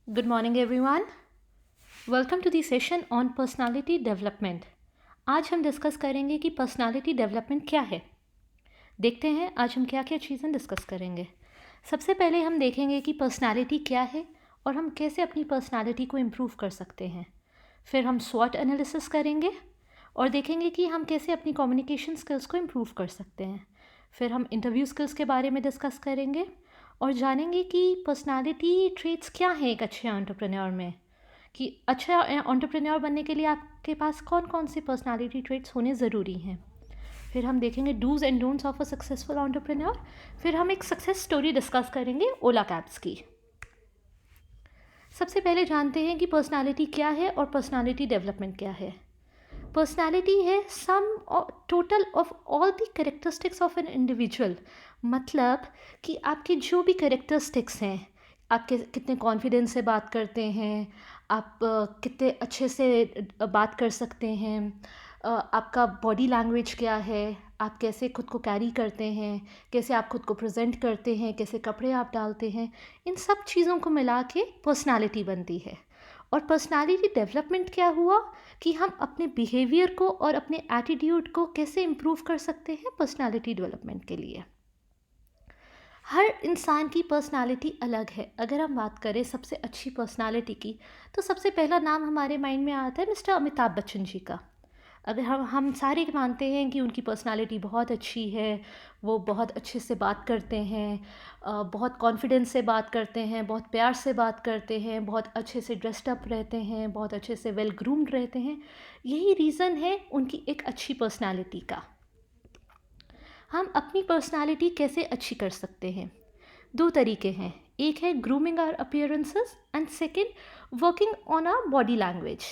Good morning, everyone. Welcome to the session on personality development. आज हम discuss करेंगे कि पर्सनालिटी डेवलपमेंट क्या है. देखते हैं आज हम क्या क्या चीज़ें डिस्कस करेंगे. सबसे पहले हम देखेंगे कि पर्सनालिटी क्या है और हम कैसे अपनी पर्सनालिटी को इम्प्रूव कर सकते हैं. फिर हम स्वॉट एनालिसिस करेंगे और देखेंगे कि हम कैसे अपनी कम्युनिकेशन स्किल्स को इम्प्रूव कर सकते हैं. फिर हम इंटरव्यू स्किल्स के बारे में डिस्कस करेंगे और जानेंगे कि पर्सनालिटी ट्रेट्स क्या हैं एक अच्छे एंटरप्रेन्योर में, कि अच्छा एंटरप्रेन्योर बनने के लिए आपके पास कौन कौन से पर्सनालिटी ट्रेट्स होने ज़रूरी हैं. फिर हम देखेंगे dos and don'ts of a successful entrepreneur. फिर हम एक सक्सेस स्टोरी डिस्कस करेंगे ओला कैब्स की. सबसे पहले जानते हैं कि पर्सनालिटी क्या है और पर्सनालिटी डेवलपमेंट क्या है. पर्सनालिटी है sum total of all the characteristics of an individual. मतलब कि आपके जो भी करेक्टरिस्टिक्स हैं, आप कितने कॉन्फिडेंस से बात करते हैं, आप कितने अच्छे से बात कर सकते हैं, आपका बॉडी लैंग्वेज क्या है, आप कैसे खुद को कैरी करते हैं, कैसे आप खुद को प्रेजेंट करते हैं, कैसे कपड़े आप डालते हैं, इन सब चीज़ों को मिला के पर्सनालिटी बनती है. और पर्सनालिटी डेवलपमेंट क्या हुआ कि हम अपने बिहेवियर को और अपने एटीट्यूड को कैसे इम्प्रूव कर सकते हैं पर्सनालिटी डेवलपमेंट के लिए. हर इंसान की पर्सनालिटी अलग है. अगर हम बात करें सबसे अच्छी पर्सनालिटी की, तो सबसे पहला नाम हमारे माइंड में आता है मिस्टर अमिताभ बच्चन जी का. अगर हम सारे मानते हैं कि उनकी पर्सनालिटी बहुत अच्छी है, वो बहुत अच्छे से बात करते हैं, बहुत कॉन्फिडेंस से बात करते हैं, बहुत प्यार से बात करते हैं, बहुत अच्छे से ड्रेस्ड अप रहते हैं, बहुत अच्छे से वेल ग्रूम्ड रहते हैं. यही रीज़न है उनकी एक अच्छी पर्सनालिटी का. हम अपनी पर्सनालिटी कैसे अच्छी कर सकते हैं? दो तरीके हैं. एक है grooming our appearances and second working on our body language.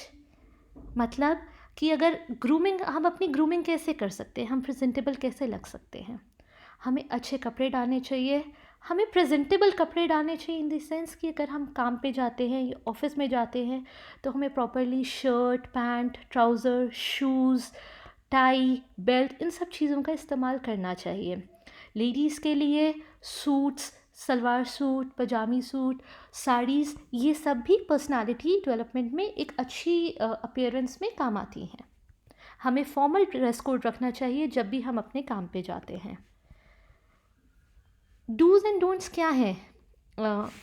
मतलब कि अगर ग्रूमिंग, हम अपनी ग्रूमिंग कैसे कर सकते हैं, हम प्रेजेंटेबल कैसे लग सकते हैं. हमें अच्छे कपड़े डालने चाहिए, हमें प्रेजेंटेबल कपड़े डालने चाहिए इन द सेंस कि अगर हम काम पे जाते हैं या ऑफिस में जाते हैं तो हमें properly shirt, pant, trouser, shoes, tie, belt, इन सब चीज़ों का इस्तेमाल करना चाहिए. लेडीज़ के लिए सूट्स, सलवार सूट, पजामी सूट, साड़ीज़, ये सब भी पर्सनालिटी डेवलपमेंट में एक अच्छी अपीयरेंस में काम आती हैं. हमें फॉर्मल ड्रेस कोड रखना चाहिए जब भी हम अपने काम पे जाते हैं. डूज़ एंड डोंट्स क्या हैं?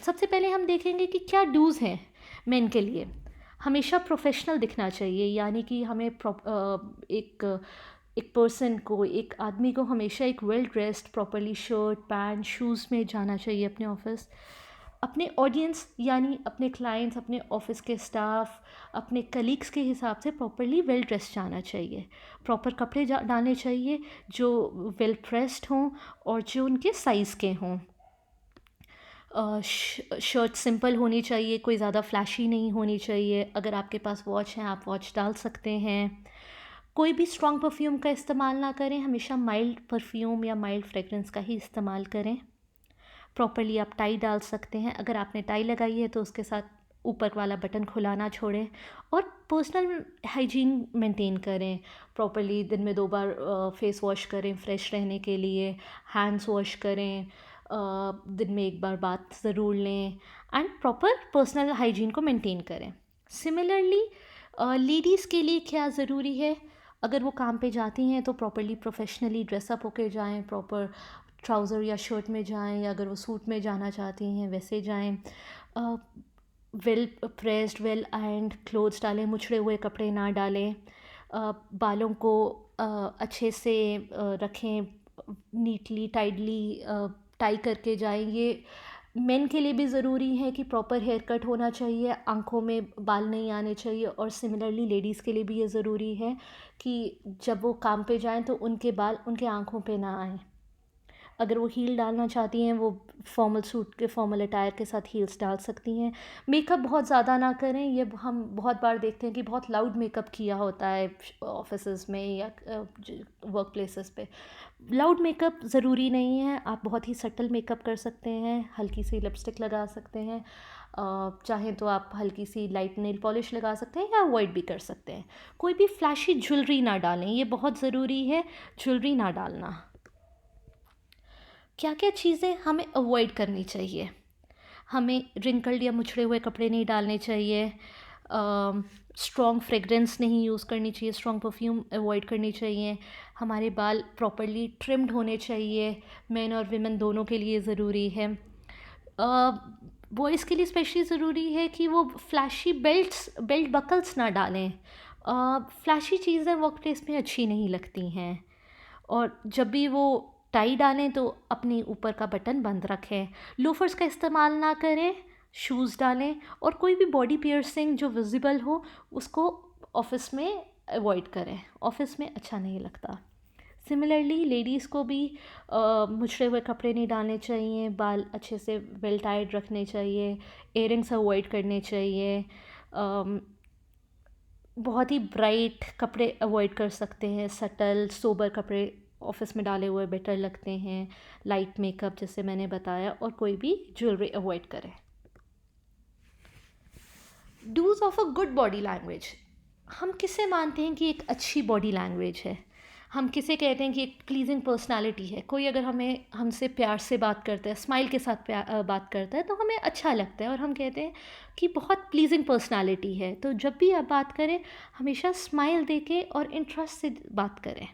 सबसे पहले हम देखेंगे कि क्या डूज़ हैं मेन के लिए. हमेशा प्रोफेशनल दिखना चाहिए, यानी कि हमें एक पर्सन को, एक आदमी को हमेशा एक well dressed, properly shirt, pant, shoes में जाना चाहिए अपने ऑफिस. अपने ऑडियंस यानी अपने क्लाइंट्स, अपने ऑफिस के स्टाफ, अपने कलीग्स के हिसाब से प्रॉपरली वेल ड्रेस्ड जाना चाहिए. प्रॉपर कपड़े डालने चाहिए जो वेल प्रेस्ड हों और जो उनके साइज़ के हों. शर्ट सिंपल होनी चाहिए, कोई ज़्यादा फ्लैशी नहीं होनी चाहिए. अगर आपके पास वॉच है, आप वॉच डाल सकते हैं. कोई भी स्ट्रॉन्ग परफ्यूम का इस्तेमाल ना करें, हमेशा माइल्ड परफ्यूम या माइल्ड फ्रेगरेंस का ही इस्तेमाल करें. प्रॉपरली आप टाई डाल सकते हैं. अगर आपने टाई लगाई है तो उसके साथ ऊपर वाला बटन खुला ना छोड़ें. और पर्सनल हाइजीन मेंटेन करें. प्रॉपरली दिन में 2 बार फेस वॉश करें फ्रेश रहने के लिए. हैंड्स वॉश करें. दिन में 1 बार बात ज़रूर लें. एंड प्रॉपर पर्सनल हाइजीन को मेंटेन करें. सिमिलरली लेडीज़ के लिए क्या ज़रूरी है? अगर वो काम पे जाती हैं तो प्रॉपरली प्रोफेशनली ड्रेसअप होकर जाएं, प्रॉपर ट्राउज़र या शर्ट में जाएं, या अगर वो सूट में जाना चाहती हैं वैसे जाएं. Well pressed, well ironed clothes डालें, मुछड़े हुए कपड़े ना डालें. बालों को अच्छे से रखें, नीटली टाइडली टाई करके जाएं. ये मेन के लिए भी ज़रूरी है कि प्रॉपर हेयर कट होना चाहिए, आँखों में बाल नहीं आने चाहिए. और सिमिलरली लेडीज़ के लिए भी ये ज़रूरी है कि जब वो काम पे जाएं तो उनके बाल उनके आँखों पे ना आएँ. अगर वो हील डालना चाहती हैं, वो फॉर्मल सूट के फॉर्मल अटायर के साथ हील्स डाल सकती हैं. मेकअप बहुत ज़्यादा ना करें. ये हम बहुत बार देखते हैं कि बहुत लाउड मेकअप किया होता है ऑफिसेज़ में या वर्क प्लेसेस पे. लाउड मेकअप ज़रूरी नहीं है. आप बहुत ही सटल मेकअप कर सकते हैं. हल्की सी लिपस्टिक लगा सकते हैं, चाहें तो आप हल्की सी लाइट नेल पॉलिश लगा सकते हैं या अवॉइड भी कर सकते हैं. कोई भी फ्लैशी ज्वेलरी ना डालें, ये बहुत ज़रूरी है, ज्वेलरी ना डालना. क्या क्या चीज़ें हमें अवॉइड करनी चाहिए? हमें रिंकल्ड या मुछड़े हुए कपड़े नहीं डालने चाहिए, स्ट्रॉन्ग फ्रेगरेंस नहीं यूज़ करनी चाहिए, स्ट्रॉन्ग परफ्यूम अवॉइड करनी चाहिए, हमारे बाल प्रॉपरली ट्रिम्ड होने चाहिए, मेन और विमेन दोनों के लिए ज़रूरी है। बॉयज़ के लिए स्पेशली ज़रूरी है कि वो फ्लैशी बेल्ट बकल्स ना डालें। फ्लैशी चीज़ें वर्क प्लेस में अच्छी नहीं लगती हैं। और जब भी वो टाई डालें तो अपने ऊपर का बटन बंद रखें, लोफर्स का इस्तेमाल ना करें, शूज़ डालें, और कोई भी बॉडी पियर्सिंग जो विजिबल हो उसको ऑफिस में अवॉइड करें, ऑफिस में अच्छा नहीं लगता। सिमिलरली लेडीज़ को भी मुछड़े हुए कपड़े नहीं डालने चाहिए, बाल अच्छे से वेल टाइड रखने चाहिए, इयररिंग्स अवॉइड करने चाहिए, बहुत ही ब्राइट कपड़े अवॉइड कर सकते हैं, सटल सोबर कपड़े ऑफिस में डाले हुए बेटर लगते हैं, लाइट मेकअप जैसे मैंने बताया, और कोई भी ज्वेलरी अवॉइड करें। Dos of a good body language. हम किसे मानते हैं कि एक अच्छी बॉडी लैंग्वेज है? हम किसे कहते हैं कि एक प्लीजिंग पर्सनालिटी है? कोई अगर हमसे प्यार से बात करता है, स्माइल के साथ बात करता है, तो हमें अच्छा लगता है और हम कहते हैं कि बहुत प्लीजिंग पर्सनालिटी है। तो जब भी आप बात करें हमेशा स्माइल देके और इंटरेस्ट से बात करें।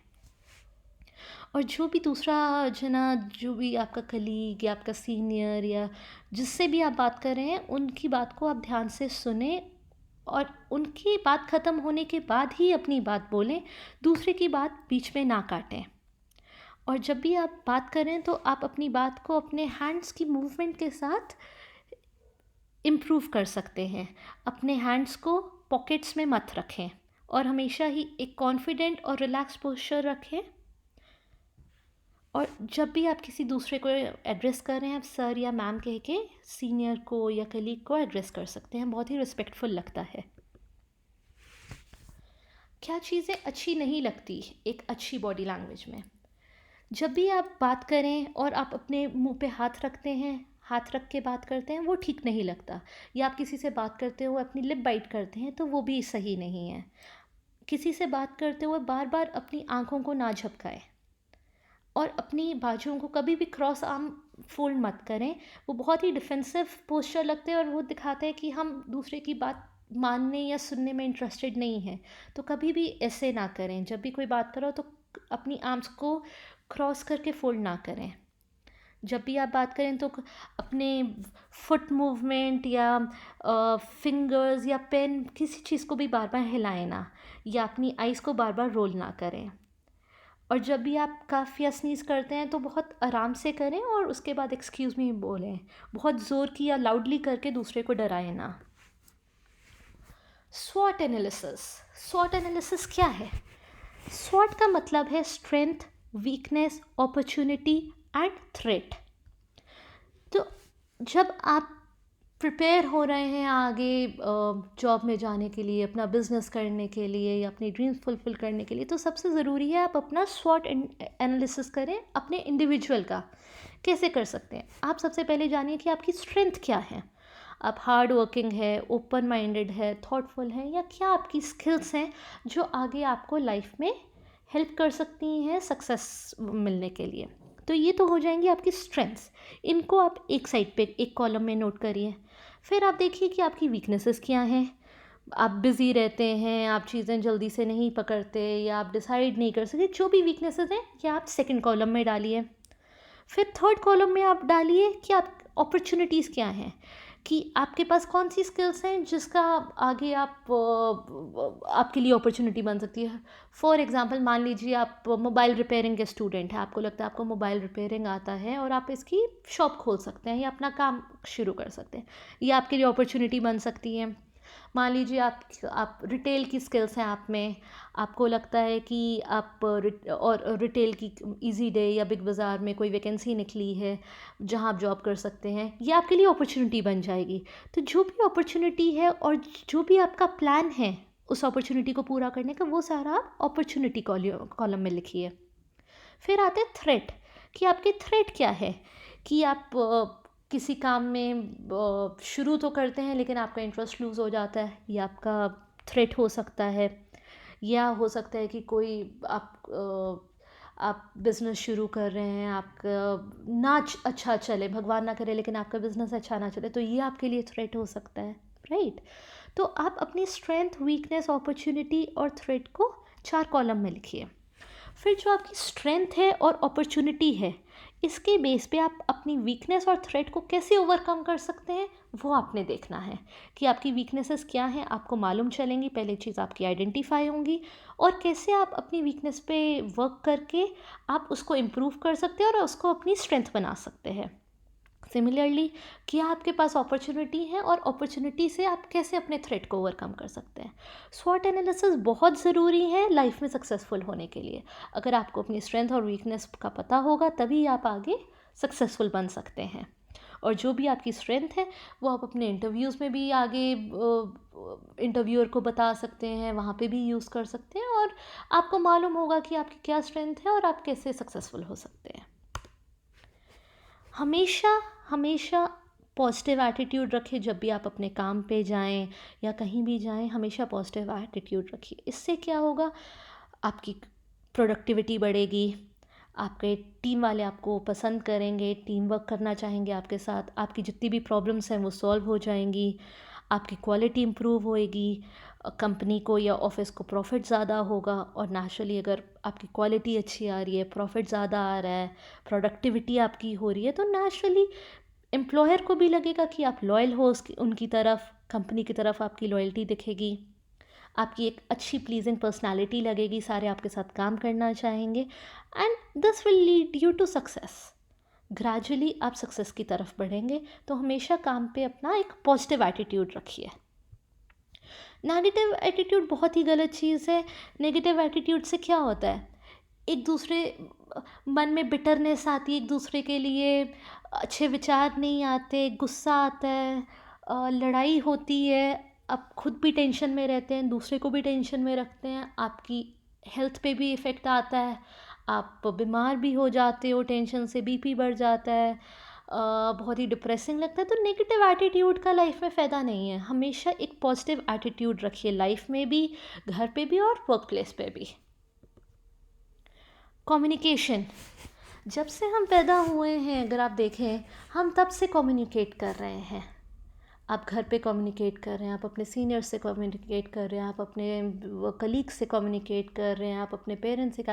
और जो भी दूसरा जना, जो भी आपका कलीग या आपका सीनियर या जिससे भी आप बात कर रहे हैं, उनकी बात को आप ध्यान से सुने और उनकी बात ख़त्म होने के बाद ही अपनी बात बोलें, दूसरे की बात बीच में ना काटें। और जब भी आप बात करें तो आप अपनी बात को अपने हैंड्स की मूवमेंट के साथ इम्प्रूव कर सकते हैं। अपने हैंड्स को पॉकेट्स में मत रखें और हमेशा ही एक कॉन्फिडेंट और रिलैक्स पोस्चर रखें। और जब भी आप किसी दूसरे को एड्रेस कर रहे हैं, आप सर या मैम कह के सीनियर को या कलीग को एड्रेस कर सकते हैं, बहुत ही रिस्पेक्टफुल लगता है। क्या चीज़ें अच्छी नहीं लगती एक अच्छी बॉडी लैंग्वेज में? जब भी आप बात करें और आप अपने मुंह पे हाथ रखते हैं, हाथ रख के बात करते हैं, वो ठीक नहीं लगता। या आप किसी से बात करते हुए अपनी लिप बाइट करते हैं, तो वो भी सही नहीं है। किसी से बात करते हुए बार बार अपनी आँखों को ना झपकाएं और अपनी बाजुओं को कभी भी क्रॉस आर्म फोल्ड मत करें। वो बहुत ही डिफेंसिव पोस्चर लगते हैं और वो दिखाते हैं कि हम दूसरे की बात मानने या सुनने में इंटरेस्टेड नहीं हैं। तो कभी भी ऐसे ना करें। जब भी कोई बात करो तो अपनी आर्म्स को क्रॉस करके फोल्ड ना करें। जब भी आप बात करें तो अपने फुट मूवमेंट या फिंगर्स या पेन किसी चीज़ को भी बार बार हिलाएं ना, या अपनी आइज़ को बार बार रोल ना करें। और जब भी आप कफ या स्नीज़ करते हैं तो बहुत आराम से करें और उसके बाद एक्सक्यूज़ मी बोलें। बहुत ज़ोर की या लाउडली करके दूसरे को डराएं ना। स्वॉट एनालिसिस। स्वॉट एनालिसिस क्या है? स्वॉट का मतलब है strength, weakness, opportunity and threat. तो जब आप प्रिपेयर हो रहे हैं आगे जॉब में जाने के लिए, अपना बिजनेस करने के लिए या अपनी ड्रीम्स फुलफिल करने के लिए, तो सबसे ज़रूरी है आप अपना स्वॉट एनालिसिस करें अपने इंडिविजुअल का। कैसे कर सकते हैं? आप सबसे पहले जानिए कि आपकी स्ट्रेंथ क्या है। आप हार्ड वर्किंग है, ओपन माइंडेड है, थॉटफुल है, या क्या आपकी स्किल्स हैं जो आगे आपको लाइफ में हेल्प कर सकती हैं सक्सेस मिलने के लिए। तो ये तो हो जाएंगी आपकी स्ट्रेंथ्स। इनको आप एक साइड पे एक कॉलम में नोट करिए। फिर आप देखिए कि आपकी वीकनेसेस क्या हैं। आप बिज़ी रहते हैं, आप चीज़ें जल्दी से नहीं पकड़ते, या आप डिसाइड नहीं कर सकते, जो भी वीकनेसेस हैं ये आप सेकंड कॉलम में डालिए। फिर थर्ड कॉलम में आप डालिए कि आप अपॉर्चुनिटीज़ क्या हैं, कि आपके पास कौन सी स्किल्स हैं जिसका आगे आपके लिए अपॉर्चुनिटी बन सकती है। फॉर एग्जांपल मान लीजिए आप मोबाइल रिपेयरिंग के स्टूडेंट हैं, आपको लगता है आपको मोबाइल रिपेयरिंग आता है और आप इसकी शॉप खोल सकते हैं या अपना काम शुरू कर सकते हैं, ये आपके लिए अपॉर्चुनिटी बन सकती है। मान लीजिए आप रिटेल की स्किल्स हैं आप में, आपको लगता है कि आप रिटेल की इजी डे या बिग बाज़ार में कोई वैकेंसी निकली है जहां आप जॉब कर सकते हैं, ये आपके लिए अपॉर्चुनिटी बन जाएगी। तो जो भी अपॉर्चुनिटी है और जो भी आपका प्लान है उस अपॉर्चुनिटी को पूरा करने का, वो सारा आप अपॉर्चुनिटी कॉलम में लिखिए। फिर आते थ्रेट, कि आपके थ्रेट क्या है, कि आप किसी काम में शुरू तो करते हैं लेकिन आपका इंटरेस्ट लूज़ हो जाता है, ये आपका थ्रेट हो सकता है। या हो सकता है कि कोई आप बिज़नेस शुरू कर रहे हैं, आपका ना अच्छा चले, भगवान ना करे, लेकिन आपका बिज़नेस अच्छा ना चले, तो ये आपके लिए थ्रेट हो सकता है, राइट? तो आप अपनी स्ट्रेंथ, वीकनेस, अपॉर्चुनिटी और थ्रेट को 4 कॉलम में लिखिए। फिर जो आपकी स्ट्रेंथ है और अपॉर्चुनिटी है, इसके बेस पे आप अपनी वीकनेस और थ्रेट को कैसे ओवरकम कर सकते हैं, वो आपने देखना है कि आपकी वीकनेसेस क्या हैं, आपको मालूम चलेंगी, पहली चीज़ आपकी आइडेंटिफाई होंगी, और कैसे आप अपनी वीकनेस पे वर्क करके आप उसको इम्प्रूव कर सकते हैं और उसको अपनी स्ट्रेंथ बना सकते हैं। सिमिलरली, क्या आपके पास अपॉर्चुनिटी है और अपॉर्चुनिटी से आप कैसे अपने थ्रेट को ओवरकम कर सकते हैं। स्वॉट एनालिसिस बहुत ज़रूरी है लाइफ में सक्सेसफुल होने के लिए। अगर आपको अपनी स्ट्रेंथ और वीकनेस का पता होगा, तभी आप आगे सक्सेसफुल बन सकते हैं। और जो भी आपकी स्ट्रेंथ है, वो आप अपने इंटरव्यूज़ में भी आगे इंटरव्यूअर को बता सकते हैं, वहाँ पे भी यूज़ कर सकते हैं, और आपको मालूम होगा कि आपकी क्या स्ट्रेंथ है और आप कैसे सक्सेसफुल हो सकते हैं। हमेशा हमेशा पॉजिटिव एटीट्यूड रखिए। जब भी आप अपने काम पे जाएं या कहीं भी जाएं, हमेशा पॉजिटिव एटीट्यूड रखिए। इससे क्या होगा, आपकी प्रोडक्टिविटी बढ़ेगी, आपके टीम वाले आपको पसंद करेंगे, टीम वर्क करना चाहेंगे आपके साथ, आपकी जितनी भी प्रॉब्लम्स हैं वो सॉल्व हो जाएंगी, आपकी क्वालिटी इम्प्रूव होएगी, कंपनी को या ऑफिस को प्रॉफिट ज़्यादा होगा। और नेचुरली अगर आपकी क्वालिटी अच्छी आ रही है, प्रॉफिट ज़्यादा आ रहा है, प्रोडक्टिविटी आपकी हो रही है, तो नेचुरली एम्प्लॉयर को भी लगेगा कि आप लॉयल हो उनकी तरफ, कंपनी की तरफ आपकी लॉयल्टी दिखेगी, आपकी एक अच्छी प्लीजिंग पर्सनालिटी लगेगी, सारे आपके साथ काम करना चाहेंगे, and this will lead you to success. Gradually आप सक्सेस की तरफ बढ़ेंगे। तो हमेशा काम पे अपना एक पॉजिटिव एटीट्यूड रखिए। नेगेटिव एटीट्यूड बहुत ही गलत चीज़ है। नेगेटिव एटीट्यूड से क्या होता है, एक दूसरे मन में बिटरनेस आती है, एक दूसरे के लिए अच्छे विचार नहीं आते, गुस्सा आता है, लड़ाई होती है, आप खुद भी टेंशन में रहते हैं, दूसरे को भी टेंशन में रखते हैं, आपकी हेल्थ पे भी इफ़ेक्ट आता है, आप बीमार भी हो जाते हो, टेंशन से बीपी बढ़ जाता है, बहुत ही डिप्रेसिंग लगता है। तो नेगेटिव एटीट्यूड का लाइफ में फ़ायदा नहीं है। हमेशा एक पॉजिटिव एटीट्यूड रखिए, लाइफ में भी, घर पे भी और वर्क प्लेस पे भी। कम्युनिकेशन, जब से हम पैदा हुए हैं, अगर आप देखें, हम तब से कम्युनिकेट कर रहे हैं। आप घर पे कम्युनिकेट कर रहे हैं, आप अपने सीनियर से कम्युनिकेट कर रहे हैं, आप अपने कलीग से कम्युनिकेट कर रहे हैं, आप अपने पेरेंट्स से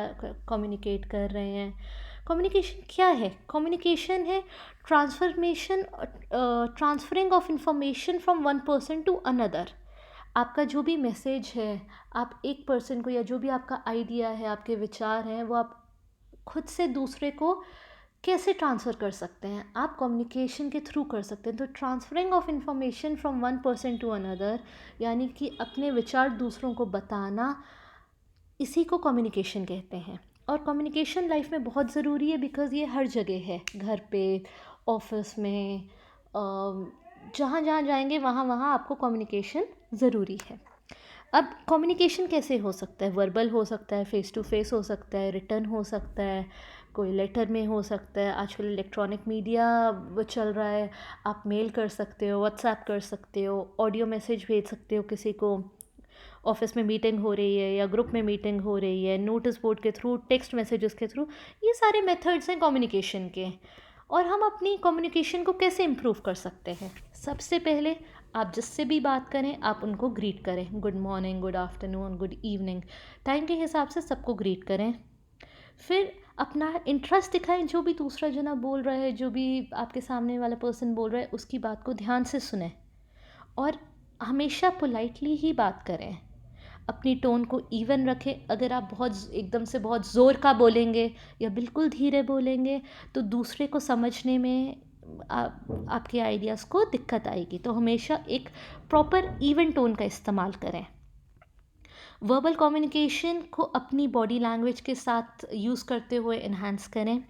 कम्युनिकेट कर रहे हैं। कम्युनिकेशन क्या है? कम्युनिकेशन है transferring of information from one person to another. आपका जो भी मैसेज है, आप एक पर्सन को, या जो भी आपका आइडिया है, आपके विचार हैं, वो आप खुद से दूसरे को कैसे ट्रांसफ़र कर सकते हैं, आप कम्युनिकेशन के थ्रू कर सकते हैं। तो transferring of information from one person to another, यानी कि अपने विचार दूसरों को बताना, इसी को कम्युनिकेशन कहते हैं। और कम्युनिकेशन लाइफ में बहुत ज़रूरी है, बिकॉज़ ये हर जगह है, घर पे, ऑफिस में, जहाँ जहाँ जाएंगे वहाँ वहाँ आपको कम्युनिकेशन ज़रूरी है। अब कम्युनिकेशन कैसे हो सकता है? वर्बल हो सकता है, फ़ेस टू फेस हो सकता है, रिटर्न हो सकता है, कोई लेटर में हो सकता है, आजकल इलेक्ट्रॉनिक मीडिया चल रहा है, आप मेल कर सकते हो, व्हाट्सएप कर सकते हो, ऑडियो मैसेज भेज सकते हो किसी को, ऑफिस में मीटिंग हो रही है या ग्रुप में मीटिंग हो रही है, नोटिस बोर्ड के थ्रू, टेक्स्ट मैसेजेस के थ्रू, ये सारे मेथड्स हैं कम्युनिकेशन के। और हम अपनी कम्युनिकेशन को कैसे इम्प्रूव कर सकते हैं? सबसे पहले आप जिससे भी बात करें, आप उनको ग्रीट करें, good morning, good afternoon, good evening, time के हिसाब से सबको ग्रीट करें। फिर अपना इंटरेस्ट दिखाएं, जो भी दूसरा जना बोल रहा है, जो भी आपके सामने वाला पर्सन बोल रहा है, उसकी बात को ध्यान से सुने, और हमेशा पोलाइटली ही बात करें, अपनी टोन को इवन रखें। अगर आप बहुत एकदम से बहुत ज़ोर का बोलेंगे या बिल्कुल धीरे बोलेंगे, तो दूसरे को समझने में आपके आइडियाज़ को दिक्कत आएगी। तो हमेशा एक प्रॉपर इवन टोन का इस्तेमाल करें। वर्बल कम्युनिकेशन को अपनी बॉडी लैंग्वेज के साथ यूज़ करते हुए इन्हांस करें।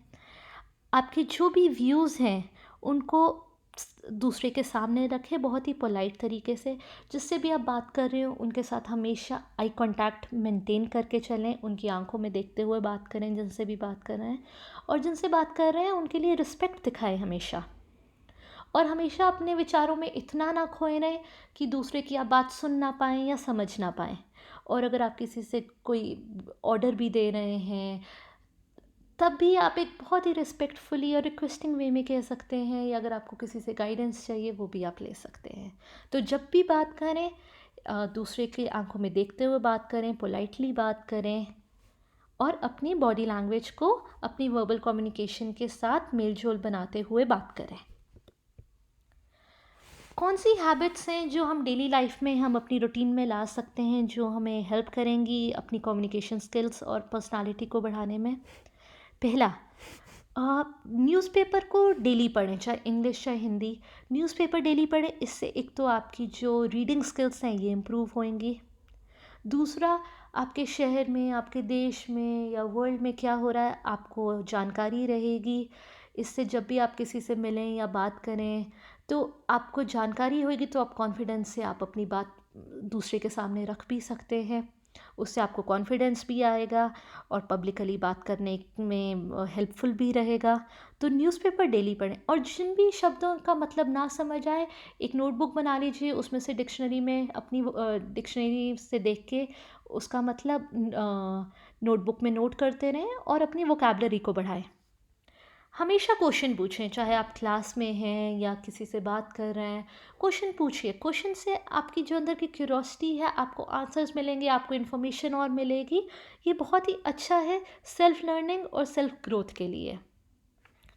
आपके जो भी व्यूज़ हैं, उनको दूसरे के सामने रखें बहुत ही पोलाइट तरीके से। जिससे भी आप बात कर रहे हो, उनके साथ हमेशा आई कांटेक्ट मेंटेन करके चलें, उनकी आंखों में देखते हुए बात करें जिनसे भी बात कर रहे हैं, और जिनसे बात कर रहे हैं उनके लिए रिस्पेक्ट दिखाएं हमेशा। और हमेशा अपने विचारों में इतना ना खोए रहें कि दूसरे की आप बात सुन ना पाएँ या समझ ना पाएँ। और अगर आप किसी से कोई ऑर्डर भी दे रहे हैं, तब भी आप एक बहुत ही रिस्पेक्टफुली और रिक्वेस्टिंग वे में कह सकते हैं, या अगर आपको किसी से गाइडेंस चाहिए वो भी आप ले सकते हैं। तो जब भी बात करें, दूसरे की आंखों में देखते हुए बात करें, पोलाइटली बात करें, और अपनी बॉडी लैंग्वेज को अपनी वर्बल कम्युनिकेशन के साथ मेल जोल बनाते हुए बात करें। कौन सी हैबिट्स हैं जो हम डेली लाइफ में हम अपनी रूटीन में ला सकते हैं, जो हमें हेल्प करेंगी अपनी कम्युनिकेशन स्किल्स और पर्सनालिटी को बढ़ाने में? पहला, न्यूज़पेपर को डेली पढ़ें, चाहे इंग्लिश चाहे हिंदी। न्यूज़पेपर डेली पढ़ें, इससे एक तो आपकी जो रीडिंग स्किल्स हैं ये इम्प्रूव होंगी। दूसरा, आपके शहर में, आपके देश में या वर्ल्ड में क्या हो रहा है आपको जानकारी रहेगी। इससे जब भी आप किसी से मिलें या बात करें तो आपको जानकारी होगी, तो आप कॉन्फिडेंस से आप अपनी बात दूसरे के सामने रख भी सकते हैं। उससे आपको कॉन्फिडेंस भी आएगा और पब्लिकली बात करने में हेल्पफुल भी रहेगा। तो न्यूज़पेपर डेली पढ़ें, और जिन भी शब्दों का मतलब ना समझ आए, एक नोटबुक बना लीजिए, उसमें से डिक्शनरी में अपनी डिक्शनरी से देख के उसका मतलब नोटबुक में नोट करते रहें और अपनी वोकैबलरी को बढ़ाएं। हमेशा क्वेश्चन पूछें, चाहे आप क्लास में हैं या किसी से बात कर रहे हैं, क्वेश्चन पूछिए। क्वेश्चन से आपकी जो अंदर की क्यूरोसिटी है, आपको आंसर्स मिलेंगे, आपको इन्फॉर्मेशन और मिलेगी। ये बहुत ही अच्छा है सेल्फ लर्निंग और सेल्फ ग्रोथ के लिए।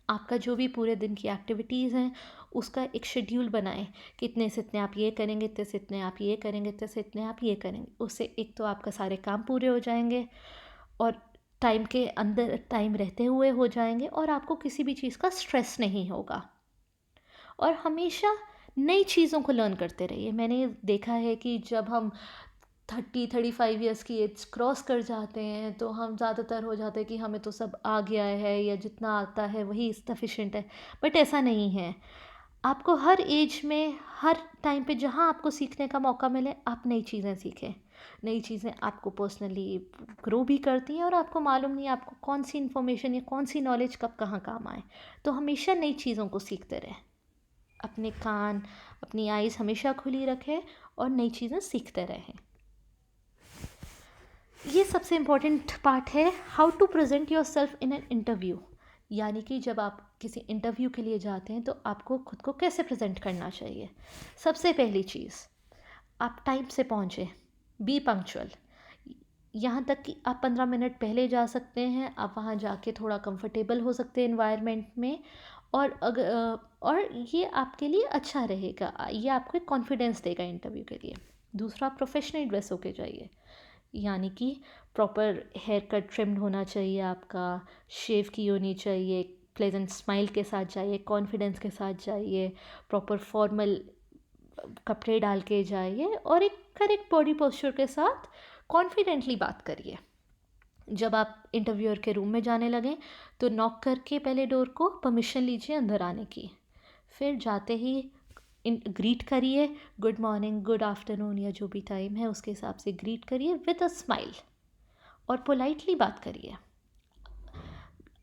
आपका जो भी पूरे दिन की एक्टिविटीज़ हैं उसका एक शेड्यूल बनाएं कि इतने से इतने आप ये करेंगे, इतने से इतने आप ये करेंगे, इतने से इतने आप ये करेंगे। उससे एक तो आपका सारे काम पूरे हो जाएंगे और टाइम के अंदर टाइम रहते हुए हो जाएंगे, और आपको किसी भी चीज़ का स्ट्रेस नहीं होगा। और हमेशा नई चीज़ों को लर्न करते रहिए। मैंने देखा है कि जब हम 35 ईयर्स की एज क्रॉस कर जाते हैं तो हम ज़्यादातर हो जाते हैं कि हमें तो सब आ गया है या जितना आता है वही सफिशिएंट है। बट ऐसा नहीं है। आपको हर एज में, हर टाइम पे जहाँ आपको सीखने का मौका मिले, आप नई चीज़ें सीखें। नई चीज़ें आपको पर्सनली ग्रो भी करती हैं और आपको मालूम नहीं आपको कौन सी इन्फॉर्मेशन या कौन सी नॉलेज कब कहाँ काम आए। तो हमेशा नई चीज़ों को सीखते रहें। अपने कान, अपनी आइज़ हमेशा खुली रखें और नई चीज़ें सीखते रहें। ये सबसे इम्पॉर्टेंट पार्ट है, how to present yourself in an interview. यानी कि जब आप किसी इंटरव्यू के लिए जाते हैं तो आपको खुद को कैसे प्रेजेंट करना चाहिए। सबसे पहली चीज़, आप टाइम से पहुँचें, बी पंक्चुअल। यहाँ तक कि आप 15 मिनट पहले जा सकते हैं, आप वहाँ जाके थोड़ा कंफर्टेबल हो सकते हैं इन्वायरमेंट में, और और ये आपके लिए अच्छा रहेगा, ये आपको एक कॉन्फिडेंस देगा इंटरव्यू के लिए। दूसरा, प्रोफेशनल ड्रेस होके जाइए, यानी कि प्रॉपर हेयर कट ट्रिम्ड होना चाहिए, आपका शेव की होनी चाहिए, प्लेजेंट स्माइल के साथ जाइए, कॉन्फिडेंस के साथ जाइए, प्रॉपर फॉर्मल कपड़े डाल के जाइए और एक करेक्ट बॉडी पोस्चर के साथ कॉन्फिडेंटली बात करिए। जब आप इंटरव्यूअर के रूम में जाने लगें तो नॉक करके पहले डोर को परमिशन लीजिए अंदर आने की। फिर जाते ही ग्रीट करिए, गुड मॉर्निंग, गुड आफ्टरनून, या जो भी टाइम है उसके हिसाब से ग्रीट करिए विद अ स्माइल और पोलाइटली बात करिए।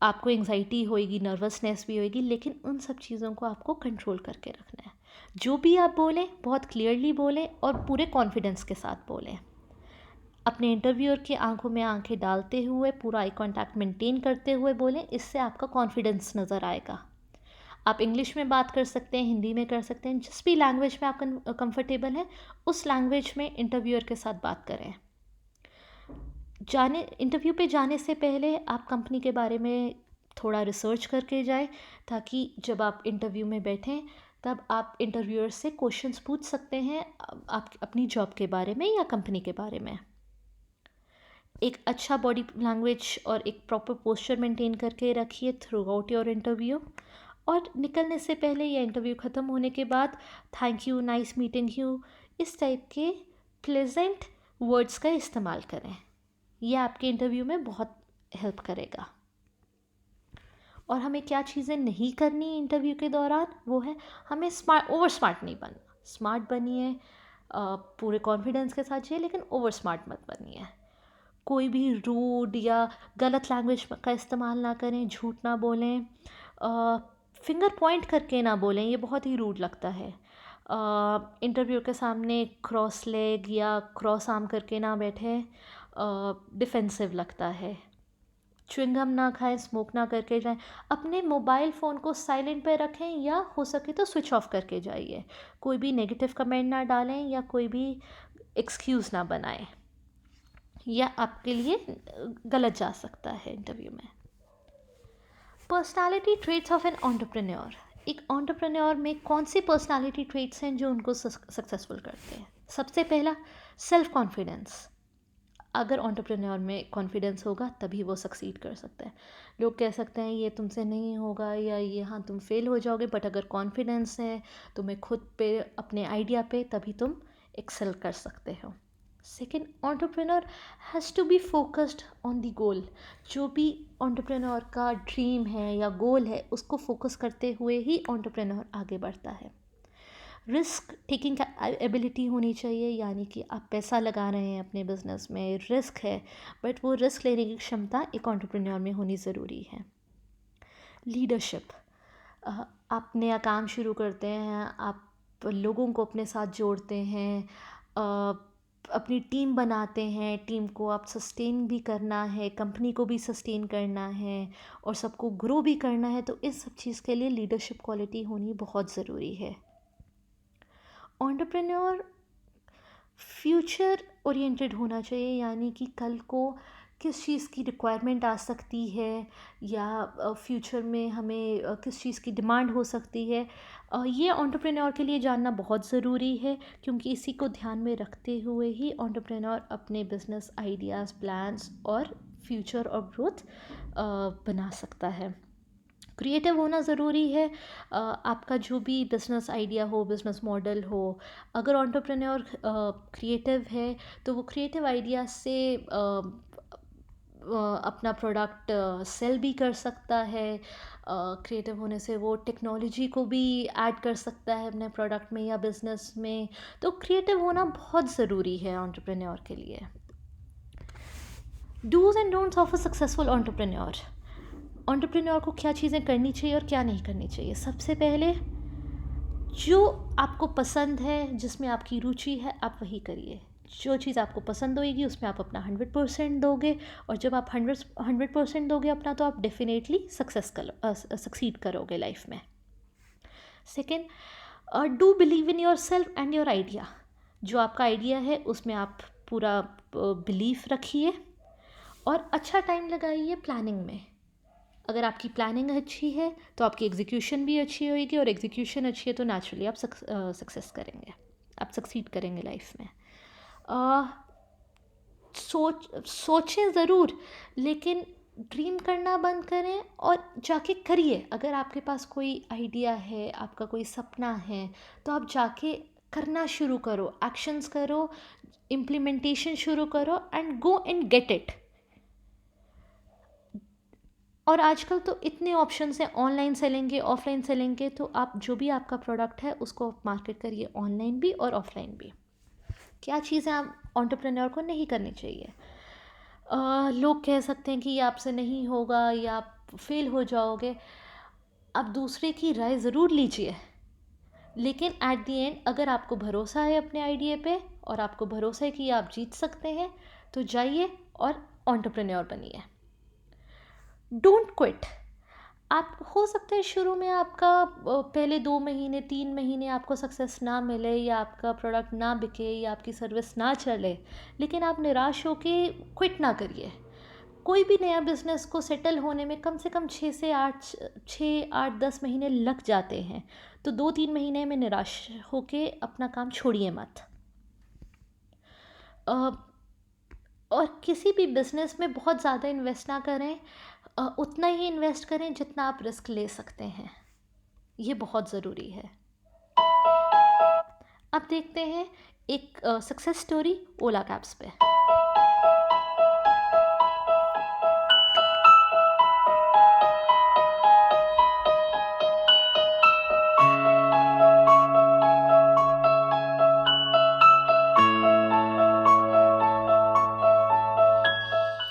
आपको एंग्जाइटी होएगी, नर्वसनेस भी होएगी, लेकिन उन सब चीज़ों को आपको कंट्रोल करके रखना है। जो भी आप बोलें बहुत क्लियरली बोलें और पूरे कॉन्फिडेंस के साथ बोलें। अपने इंटरव्यूअर की आंखों में आंखें डालते हुए पूरा आई कांटेक्ट मेंटेन करते हुए बोलें, इससे आपका कॉन्फिडेंस नज़र आएगा। आप इंग्लिश में बात कर सकते हैं, हिंदी में कर सकते हैं, जिस भी लैंग्वेज में आप कंफर्टेबल हैं उस लैंग्वेज में इंटरव्यूअर के साथ बात करें। इंटरव्यू पे जाने से पहले आप कंपनी के बारे में थोड़ा रिसर्च करके जाएं, ताकि जब आप इंटरव्यू में बैठें तब आप इंटरव्यूअर से क्वेश्चंस पूछ सकते हैं आप अपनी जॉब के बारे में या कंपनी के बारे में। एक अच्छा बॉडी लैंग्वेज और एक प्रॉपर पोस्चर मेंटेन करके रखिए थ्रू आउट योर इंटरव्यू। और निकलने से पहले या इंटरव्यू ख़त्म होने के बाद thank you, nice meeting you, इस टाइप के प्लेजेंट वर्ड्स का इस्तेमाल करें। यह आपके इंटरव्यू में बहुत हेल्प करेगा। और हमें क्या चीज़ें नहीं करनी इंटरव्यू के दौरान, वो है हमें ओवर स्मार्ट नहीं बनना। स्मार्ट बनिए, पूरे कॉन्फिडेंस के साथ जाइए, लेकिन ओवर स्मार्ट मत बनिए। कोई भी रूड या गलत लैंग्वेज का इस्तेमाल ना करें, झूठ ना बोलें, फिंगर पॉइंट करके ना बोलें, ये बहुत ही रूड लगता है। इंटरव्यू के सामने क्रॉस लेग या क्रॉस आर्म करके ना बैठें, डिफेंसिव लगता है। च्युइंगम ना खाएं, स्मोक ना करके जाएं, अपने मोबाइल फ़ोन को साइलेंट पे रखें या हो सके तो स्विच ऑफ करके जाइए। कोई भी नेगेटिव कमेंट ना डालें या कोई भी एक्सक्यूज़ ना बनाएं या आपके लिए गलत जा सकता है इंटरव्यू में। Personality traits of an entrepreneur. एक एंटरप्रेन्योर में कौन सी पर्सनालिटी ट्रेट्स हैं जो उनको सक्सेसफुल करते हैं? सबसे पहला, सेल्फ कॉन्फिडेंस। अगर एंटरप्रेन्योर में कॉन्फिडेंस होगा तभी वो सक्सीड कर सकता है। लोग कह सकते हैं ये तुमसे नहीं होगा या ये हाँ तुम फेल हो जाओगे, बट अगर कॉन्फिडेंस है तुम्हें खुद पे, अपने आइडिया पे, तभी तुम एक्सेल कर सकते हो। Second, entrepreneur has to be focused on the goal. जो भी एंटरप्रेन्योर का ड्रीम है या गोल है उसको फोकस करते हुए ही एंटरप्रेन्योर आगे बढ़ता है। रिस्क टेकिंग एबिलिटी होनी चाहिए, यानी कि आप पैसा लगा रहे हैं अपने बिजनेस में, रिस्क है, बट वो रिस्क लेने की क्षमता एक एंटरप्रेन्योर में होनी ज़रूरी है। लीडरशिप, आप नया काम शुरू करते हैं, आप लोगों को अपने साथ जोड़ते हैं, अपनी टीम बनाते हैं, टीम को आप सस्टेन भी करना है, कंपनी को भी सस्टेन करना है और सबको ग्रो भी करना है, तो इस सब चीज़ के लिए लीडरशिप क्वालिटी होनी बहुत ज़रूरी है। एंटरप्रेन्योर फ्यूचर ओरिएंटेड होना चाहिए, यानी कि कल को किस चीज़ की रिक्वायरमेंट आ सकती है या फ्यूचर में हमें किस चीज़ की डिमांड हो सकती है, ये एंटरप्रेन्योर के लिए जानना बहुत ज़रूरी है, क्योंकि इसी को ध्यान में रखते हुए ही एंटरप्रेन्योर अपने बिजनेस आइडियाज़, प्लान्स और फ्यूचर और ग्रोथ बना सकता है। क्रिएटिव होना ज़रूरी है। आपका जो भी बिज़नेस आइडिया हो, बिज़नेस मॉडल हो, अगर एंटरप्रेन्योर क्रिएटिव है तो वो क्रिएटिव आइडिया से अपना प्रोडक्ट सेल भी कर सकता है। क्रिएटिव होने से वो टेक्नोलॉजी को भी ऐड कर सकता है अपने प्रोडक्ट में या बिज़नेस में। तो क्रिएटिव होना बहुत ज़रूरी है एंटरप्रेन्योर के लिए। Dos and don'ts of a successful entrepreneur. Entrepreneur को क्या चीज़ें करनी चाहिए और क्या नहीं करनी चाहिए? सबसे पहले, जो आपको पसंद है, जिसमें आपकी रुचि है, आप वही करिए। जो चीज़ आपको पसंद होएगी उसमें आप अपना 100% दोगे, और जब आप 100% दोगे अपना, तो आप डेफिनेटली सक्सीड करोगे लाइफ में। Second, do believe in your self and your idea. जो आपका आइडिया है उसमें आप पूरा बिलीफ रखिए और अच्छा टाइम लगाइए प्लानिंग में। अगर आपकी प्लानिंग अच्छी है तो आपकी एग्जीक्यूशन भी अच्छी होएगी, और एग्जीक्यूशन अच्छी है तो नेचुरली आप सक्सेस करेंगे, आप सक्सीड करेंगे लाइफ में। सोचें ज़रूर, लेकिन ड्रीम करना बंद करें और जाके करिए। अगर आपके पास कोई आइडिया है, आपका कोई सपना है, तो आप जाके करना शुरू करो, एक्शंस करो, इम्प्लीमेंटेशन शुरू करो and go and get it. और आजकल तो इतने ऑप्शंस हैं, ऑनलाइन सेलिंग के, ऑफलाइन सेलिंग के, तो आप जो भी आपका प्रोडक्ट है उसको आप मार्केट करिए, ऑनलाइन भी और ऑफलाइन भी। क्या चीज़ें आप एंटरप्रेन्योर को नहीं करनी चाहिए? लोग कह सकते हैं कि ये आपसे नहीं होगा या आप फेल हो जाओगे। आप दूसरे की राय ज़रूर लीजिए, लेकिन एट द एंड अगर आपको भरोसा है अपने आइडिया पे और आपको भरोसा है कि आप जीत सकते हैं, तो जाइए और एंटरप्रेन्योर बनिए। Don't quit. आप हो सकता है शुरू में आपका पहले 2 महीने 3 महीने आपको सक्सेस ना मिले या आपका प्रोडक्ट ना बिके या आपकी सर्विस ना चले, लेकिन आप निराश होके क्विट ना करिए। कोई भी नया बिज़नेस को सेटल होने में कम से कम 6 8 10 महीने लग जाते हैं, तो 2-3 महीने में निराश होके अपना काम छोड़िए मत। और किसी भी बिज़नेस में बहुत ज़्यादा इन्वेस्ट ना करें, उतना ही इन्वेस्ट करें जितना आप रिस्क ले सकते हैं, ये बहुत ज़रूरी है। अब देखते हैं एक सक्सेस स्टोरी ओला कैब्स पे।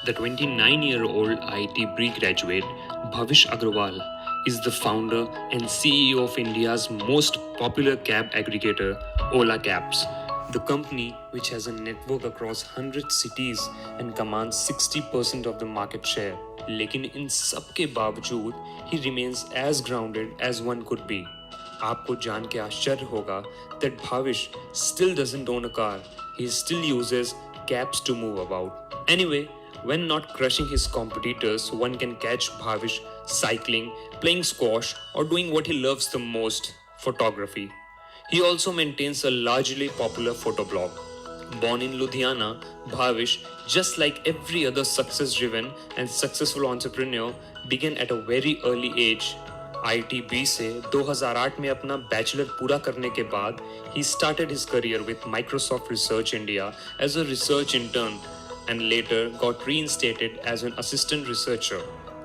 The 29-year-old IIT graduate Bhavish Agrawal is the founder and CEO of India's most popular cab aggregator, Ola Cabs. The company, which has a network across 100 cities and commands 60% of the market share. लेकिन इन सब के बावजूद he remains as grounded as one could be. आपको जान के आश्चर्य होगा that Bhavish still doesn't own a car. He still uses cabs to move about. Anyway, when not crushing his competitors, one can catch Bhavish cycling, playing squash, or doing what he loves the most, photography. He also maintains a largely popular photo blog. Born in Ludhiana, Bhavish, just like every other success driven and successful entrepreneur, began at a very early age. IIT से 2008 में अपना bachelor पूरा करने के बाद he started his career with Microsoft Research India as a research intern and later got reinstated as an assistant researcher.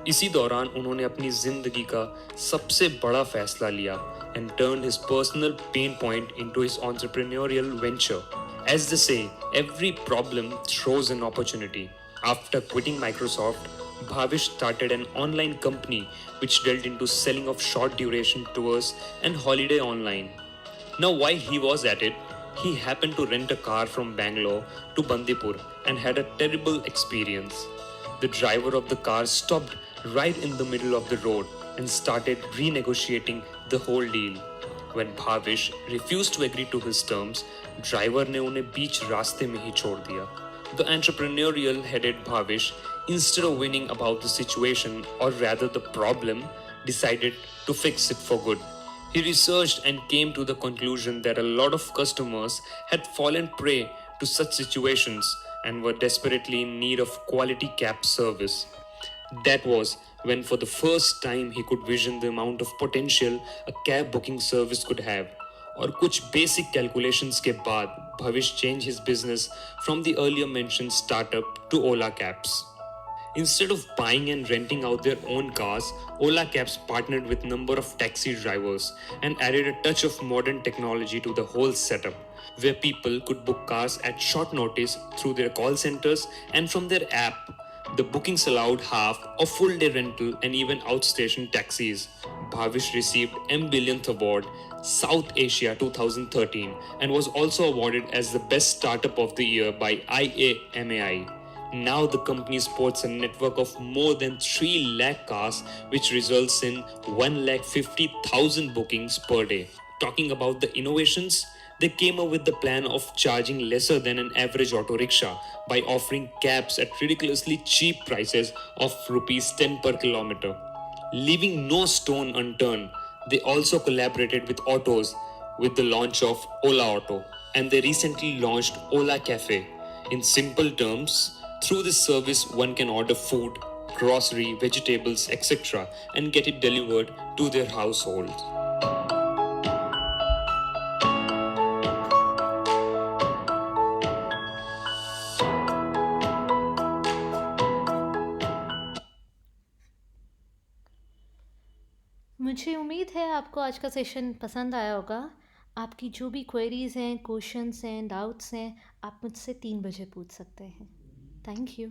इसी दौरान उन्होंने अपनी जिंदगी का सबसे बड़ा फैसला लिया and turned his personal pain point into his entrepreneurial venture. As they say, every problem throws an opportunity. After quitting Microsoft, Bhavish started an online company which dealt into selling of short duration tours and holiday online. Now, while he was at it, he happened to rent a car from Bangalore to Bandipur and had a terrible experience. The driver of the car stopped right in the middle of the road and started renegotiating the whole deal. When Bhavish refused to agree to his terms, driver ने उन्हें बीच रास्ते में ही छोड़ दिया. The entrepreneurial headed Bhavish, instead of winning about the situation or rather the problem, decided to fix it for good. He researched and came to the conclusion that a lot of customers had fallen prey to such situations and were desperately in need of quality cab service. That was when, for the first time, he could vision the amount of potential a cab booking service could have. और कुछ basic calculations के बाद Bhavish changed his business from the earlier mentioned startup to Ola Cabs. Instead of buying and renting out their own cars, Ola Cabs partnered with a number of taxi drivers and added a touch of modern technology to the whole setup, where people could book cars at short notice through their call centers and from their app. The bookings allowed half or full day rental and even outstation taxis. Bhavish received M Billionth Award South Asia 2013 and was also awarded as the Best Startup of the Year by IAMAI. Now the company sports a network of more than 3 lakh cars, which results in 1,50,000 bookings per day. Talking about the innovations, they came up with the plan of charging lesser than an average auto rickshaw by offering cabs at ridiculously cheap prices of rupees 10 per kilometer. Leaving no stone unturned, they also collaborated with autos with the launch of Ola Auto, and they recently launched Ola Cafe. In simple terms, through this service one can order food, grocery, vegetables, etc. and get it delivered to their household. मुझे उम्मीद है आपको आज का session पसंद आया होगा. आपकी जो भी क्वेरीज़ हैं, क्वेश्चंस हैं, डाउट्स हैं, आप मुझसे 3 बजे पूछ सकते हैं. Thank you.